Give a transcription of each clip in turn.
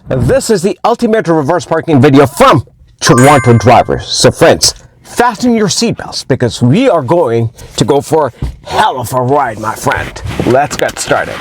This is the ultimate reverse parking video from Toronto drivers. So friends, fasten your seatbelts because we are going to go for a hell of a ride, my friend. Let's get started.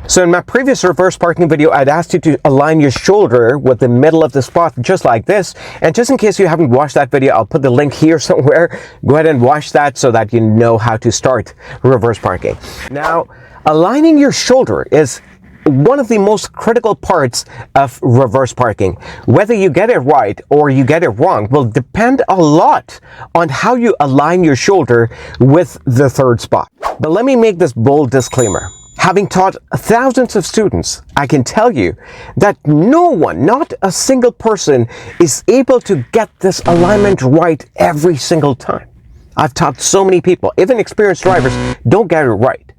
So in my previous reverse parking video, I'd asked you to align your shoulder with the middle of the spot, just like this. And just in case you haven't watched that video, I'll put the link here somewhere. Go ahead and watch that so that you know how to start reverse parking. Now, aligning your shoulder is one of the most critical parts of reverse parking. Whether you get it right or you get it wrong will depend a lot on how you align your shoulder with the third spot. But let me make this bold disclaimer. Having taught thousands of students, I can tell you that no one, not a single person, is able to get this alignment right every single time. I've taught so many people, even experienced drivers, don't get it right.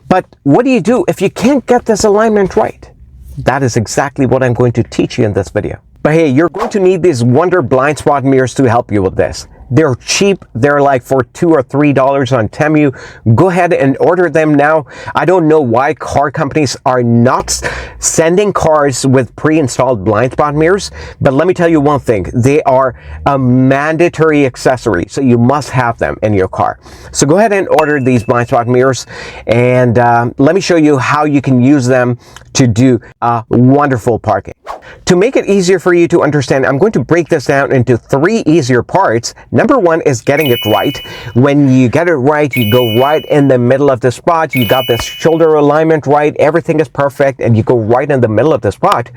But what do you do if you can't get this alignment right? That is exactly what I'm going to teach you in this video. But hey, you're going to need these Wonder blind spot mirrors to help you with this. They're cheap. They're like for $2 or $3 on Temu. Go ahead and order them now. I don't know why car companies are not sending cars with pre-installed blind spot mirrors, but let me tell you one thing. They are a mandatory accessory, so you must have them in your car. So go ahead and order these blind spot mirrors, and let me show you how you can use them to do wonderful parking. To make it easier for you to understand, I'm going to break this down into 3 easier parts. Number 1 is getting it right. When you get it right, you go right in the middle of the spot. You got this shoulder alignment right. Everything is perfect, and you go right in the middle of the spot.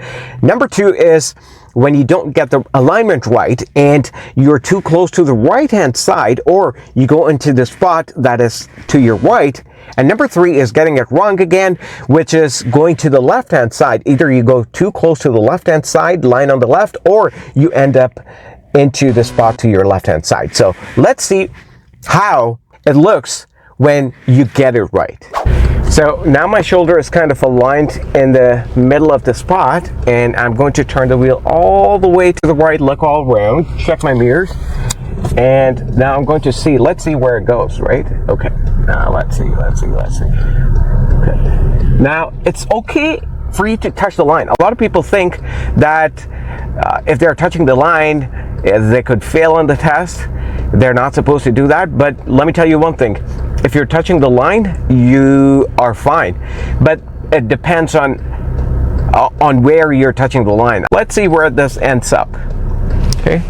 Number 2 is when you don't get the alignment right and you're too close to the right-hand side, or you go into the spot that is to your right. And number 3 is getting it wrong again, which is going to the left-hand side. Either you go too close to the left-hand side, line on the left, or you end up into the spot to your left-hand side. So let's see how it looks when you get it right. So now my shoulder is kind of aligned in the middle of the spot, and I'm going to turn the wheel all the way to the right, look all around, check my mirrors, and now I'm going to see, let's see where it goes, right? Okay, now let's see. Okay. Now, it's okay for you to touch the line. A lot of people think that if they're touching the line, they could fail on the test. They're not supposed to do that, but let me tell you one thing. If you're touching the line, you are fine. But it depends on where you're touching the line. Let's see where this ends up. Okay.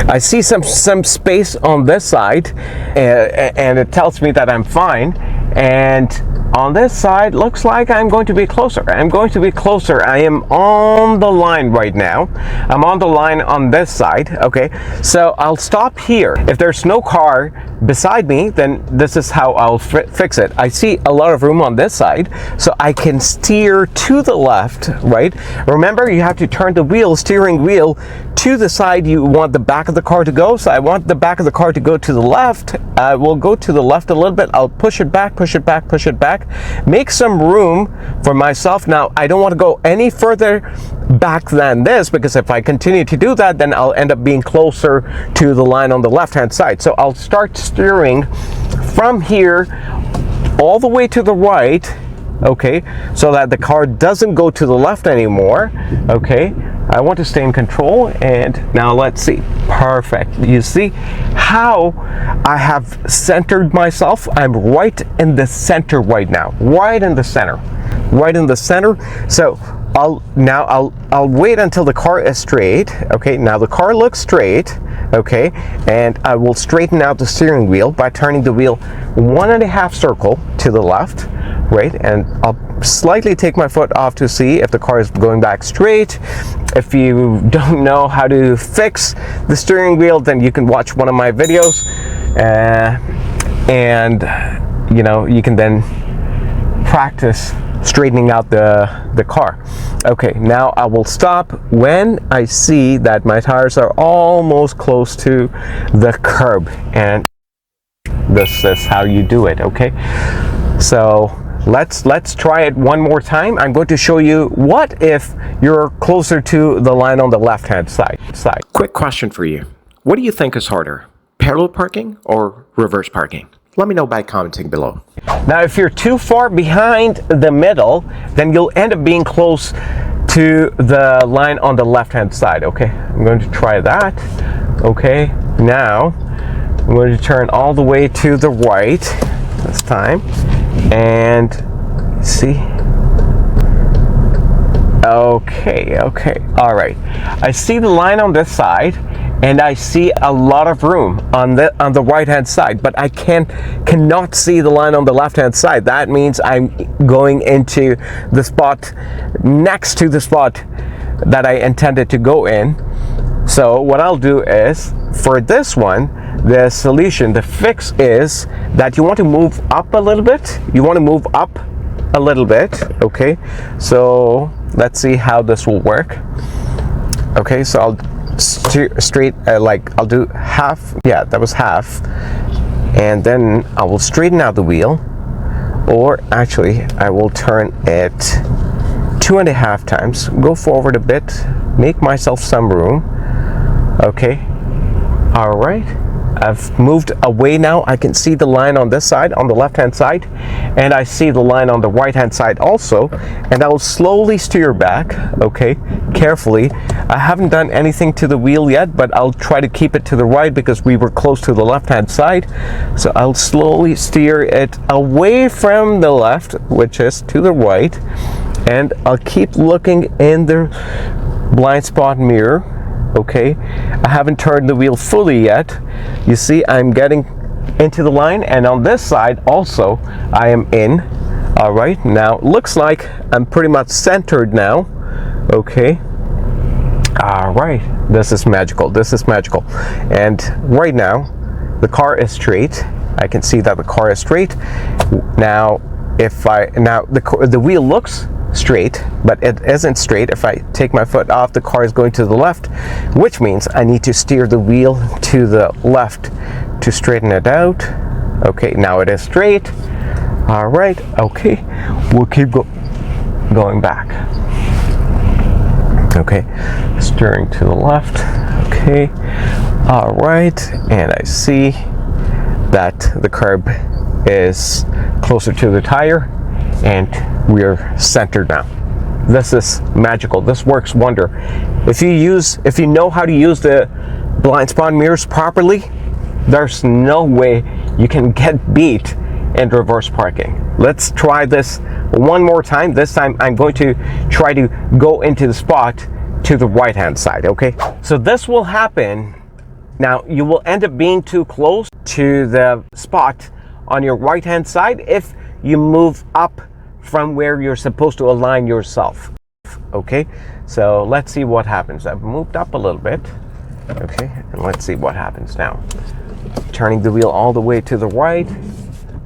I see some space on this side, and it tells me that I'm fine. And on this side, looks like I'm going to be closer. I am on the line right now. I'm on the line on this side. Okay, so I'll stop here. If there's no car beside me, then this is how I'll fix it. I see a lot of room on this side, so I can steer to the left, right? Remember, you have to turn the steering wheel to the side you want the back of the car to go. So I want the back of the car to go to the left. We'll go to the left a little bit. I'll push it back, make some room for myself. Now, I don't want to go any further back than this, because if I continue to do that, then I'll end up being closer to the line on the left-hand side. So I'll start steering from here all the way to the right, okay, so that the car doesn't go to the left anymore, okay. I want to stay in control, and now let's see. Perfect. You see how I have centered myself? I'm right in the center right now. Right in the center. So I'll wait until the car is straight. Okay, now the car looks straight. Okay, and I will straighten out the steering wheel by turning the wheel 1.5 circle to the left, right? And I'll slightly take my foot off to see if the car is going back straight. If you don't know how to fix the steering wheel, then you can watch one of my videos, and you know, you can then practice straightening out the car. Okay, now I will stop when I see that my tires are almost close to the curb, and this is how you do it. Okay, so let's try it one more time. I'm going to show you what if you're closer to the line on the left-hand side. Quick question for you. What do you think is harder, parallel parking or reverse parking? Let me know by commenting below. Now, if you're too far behind the middle, then you'll end up being close to the line on the left-hand side. Okay, I'm going to try that. Okay, now I'm going to turn all the way to the right this time, and see. Okay, all right. I see the line on this side, and I see a lot of room on the right hand side, but I cannot see the line on the left hand side. That means I'm going into the spot next to the spot that I intended to go in. So what I'll do is, for this one, the solution, the fix is that you want to move up a little bit. You want to move up a little bit. Okay, so let's see how this will work. Okay, so I'll straight like I'll do half. Yeah, that was half, and then I will straighten out the wheel, or actually I will turn it 2.5 times, go forward a bit, make myself some room. Okay, all right, I've moved away now. I can see the line on this side, on the left hand side, and I see the line on the right hand side also, and I will slowly steer back, okay, carefully. I haven't done anything to the wheel yet, but I'll try to keep it to the right because we were close to the left hand side. So I'll slowly steer it away from the left, which is to the right, and I'll keep looking in the blind spot mirror. Okay, I haven't turned the wheel fully yet. You see, I'm getting into the line, and on this side also I am in. All right, now it looks like I'm pretty much centered now. Okay, all right, this is magical. This is magical. And right now the car is straight. I can see that the car is straight. Now the wheel looks straight, but it isn't straight. If I take my foot off, the car is going to the left, which means I need to steer the wheel to the left to straighten it out. Okay, now it is straight. All right, okay, we'll keep going back. Okay, steering to the left. Okay, all right, and I see that the curb is closer to the tire, and we're centered now. This is magical. This works wonder. If you know how to use the blind spot mirrors properly, there's no way you can get beat in reverse parking. Let's try this one more time. This time I'm going to try to go into the spot to the right hand side. Okay, so this will happen. Now you will end up being too close to the spot on your right hand side if you move up from where you're supposed to align yourself. Okay, so let's see what happens. I've moved up a little bit. Okay, and let's see what happens now. Turning the wheel all the way to the right.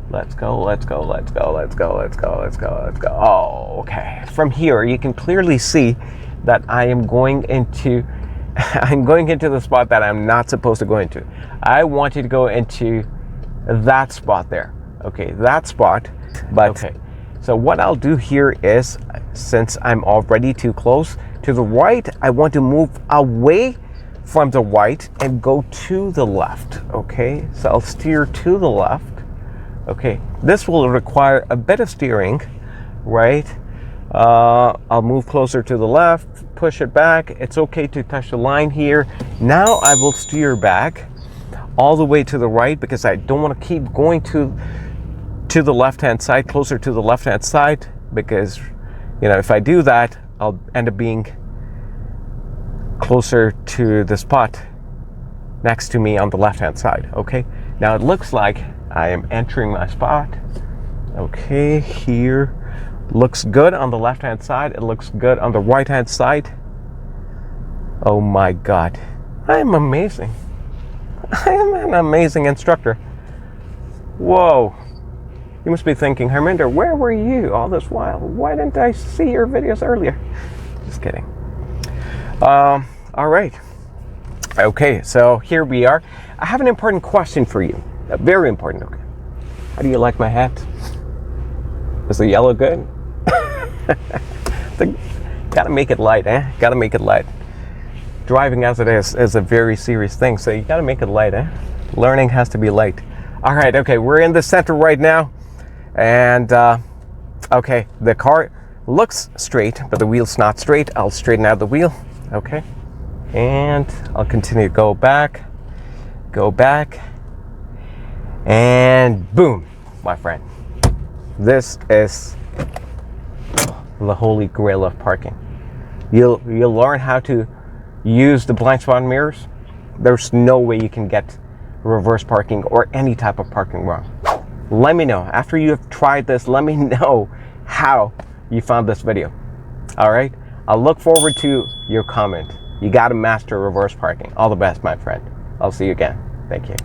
Let's go, let's go, let's go, let's go, let's go, let's go, let's go. Oh, okay. From here you can clearly see that I am going into the spot that I'm not supposed to go into. I wanted to go into that spot there. Okay, that spot. But okay, so what I'll do here is, since I'm already too close to the right, I want to move away from the right and go to the left. Okay, so I'll steer to the left. Okay, this will require a bit of steering, right? I'll move closer to the left, push it back. It's okay to touch the line here. Now I will steer back all the way to the right because I don't want to keep going to the left-hand side, closer to the left-hand side, because, you know, if I do that, I'll end up being closer to the spot next to me on the left-hand side. Okay, now it looks like I am entering my spot. Okay, here looks good on the left-hand side. It looks good on the right-hand side. Oh my God, I am amazing. I am an amazing instructor. Whoa. You must be thinking, Harminder, where were you all this while? Why didn't I see your videos earlier? Just kidding. All right. Okay, so here we are. I have an important question for you. Very important. Okay. How do you like my hat? Is the yellow good? Gotta make it light, eh? Gotta make it light. Driving as it is a very serious thing, so you gotta make it light, eh? Learning has to be light. All right, okay, we're in the center right now. And, okay, the car looks straight, but the wheel's not straight. I'll straighten out the wheel, okay? And I'll continue to go back, and boom, my friend. This is the holy grail of parking. You'll learn how to use the blind spot mirrors. There's no way you can get reverse parking or any type of parking wrong. Let me know after you have tried this. Let me know how you found this video. All right, I'll look forward to your comment. You got to master reverse parking. All the best, my friend. I'll see you again. Thank you.